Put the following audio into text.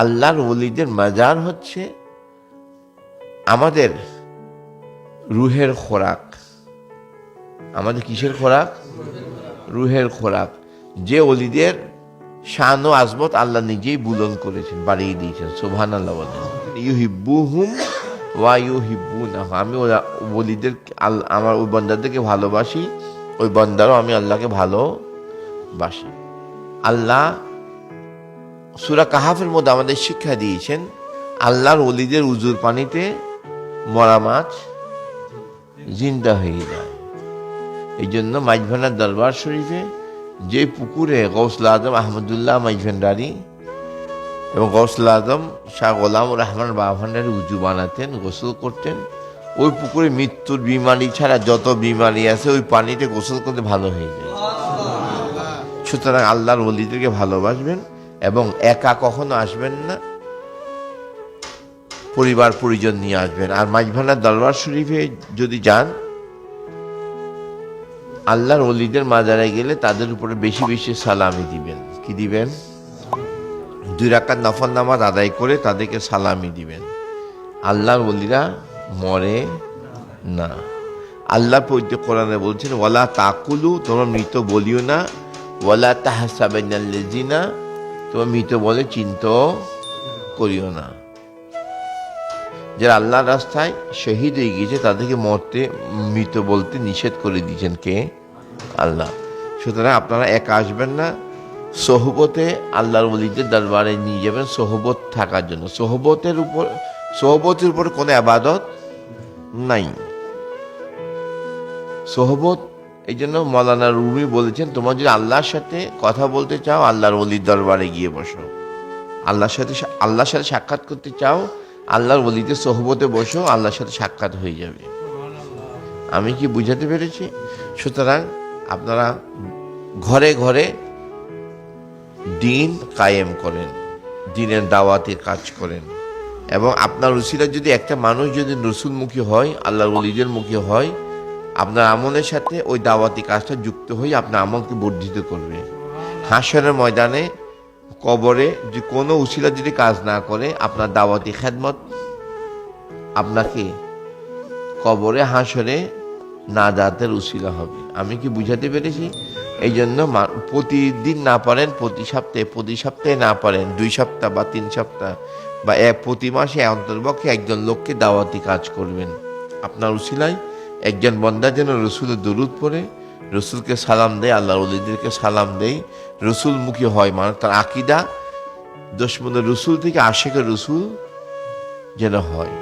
আল্লাহর ওলিদের মাজার হচ্ছে আমাদের রুহের খোরাক। আমাদের কিসের খোরাক? রুহের খোরাক। যে ওলিদের শান ও আজমত আল্লাহ নিজেই বুলন্দ করেছেন, বাড়িয়ে দিয়েছেন। সুবহানাল্লাহ বলেন। ইউহিব্বুহুম ওয়া ইউহিব্বুনাহু। আমি ওলিদের, আমার ওই বান্দাদেরকে ভালোবাসি, ওই বান্দারও আমি আল্লাহকে ভালোবাসি। আল্লাহ সূরা কাহাফের মধ্যে আমাদের শিক্ষা দিয়েছেন, আল্লাহর ওলিদের উজুর পানিতে মরা মাছ জিন্দা হয়ে যায়। এই জন্য মাইজভান্ডার দরবার শরীফে যে পুকুরে গৌসুল আজম আহমদুল্লাহ মাইজভান্ডারি এবং গৌসুল আজম শাহ গোলাম রহমান বাভান্ডারি উজু বানাতেন, গোসল করতেন, ওই পুকুরে মৃত্যুর বিমারি ছাড়া যত বিমারি আছে ওই পানিতে গোসল করতে ভালো হয়ে যায়। সুতরাং আল্লাহর ওলিদেরকে ভালোবাসবেন এবং একা কখনো আসবেন না, পরিবার পরিজন নিয়ে আসবেন। আর মাইজভান্ডার দরবার শরীফে যদি যান, আল্লাহর ওলিদের মাজারে গেলে তাদের উপরে বেশি বেশি সালামি দিবেন। কি দিবেন? 2 রাকাত নফল নামাজ আদায় করে তাদেরকে সালামি দিবেন। আল্লাহর ওলিরা মরে না। আল্লাহ পবিত্র কোরআনে বলছেন, ওয়ালা তাকুলু, তোমরা মৃত বলিও না, ওয়ালা তাহসাবান্নাল্লাযিনা, তোমরা মৃত বলে চিন্তা করিও না। যারা আল্লাহর রাস্তায় শহীদ হয়ে গিয়েছে তাদেরকে মৃত বলতে নিষেধ করে দিয়েছেন কে? আল্লাহ। সুতরাং আপনারা একা আসবেন না, সোহবতে আল্লাহর ওলিদের দরবারে নিয়ে যাবেন সোহবত থাকার জন্য। সোহবতের উপর কোনো ইবাদত নাই। সোহবত, এই জন্য মৌলানা রুমি বলেছেন, তোমরা যদি আল্লাহর সাথে কথা বলতে চাও আল্লাহর ওলির দরবারে গিয়ে বসো। আল্লাহর সাথে সাক্ষাৎ করতে চাও আল্লাহর ওলিদের সোহবতে বসো, আল্লাহর সাথে সাক্ষাৎ হয়ে যাবে। আমি কি বুঝাতে পেরেছি? সুতরাং আপনারা ঘরে ঘরে দিন কায়েম করেন, দিনের দাওয়াতের কাজ করেন, এবং আপনার উসিলা যদি একটা মানুষ যদি রসুলমুখী হয়, আল্লাহর ওলিদের মুখী হয়, আপনার আমলের সাথে ওই দাওয়াতি কাজটা যুক্ত হয়ে আপনার আমলকে বর্ধিত করবে। হাসরের ময়দানে কবরে যে কোনো উসিলা যদি কাজ না করে, আপনার দাওয়াতি খেদমত আপনাকে কবরে হাসরে নাজাতের উসিলা হবে। আমি কি বুঝাতে পেরেছি? এই জন্য প্রতিদিন না পারেন, প্রতি সপ্তাহে না পারেন, 2 সপ্তাহ বা 3 সপ্তাহ বা প্রতি মাসে অন্তর্পক্ষে একজন লোককে দাওয়াতি কাজ করবেন। আপনার উসিলায় একজন বান্দা যেন রসুলের দরুদ পড়ে, রসুলকে সালাম দেয়, আল্লাহর ওলিদেরকে সালাম দেয়, রসুলমুখী হয়, মানে তার আকীদা দুশমনের রসুল থেকে আশিকের রসুল যেন হয়।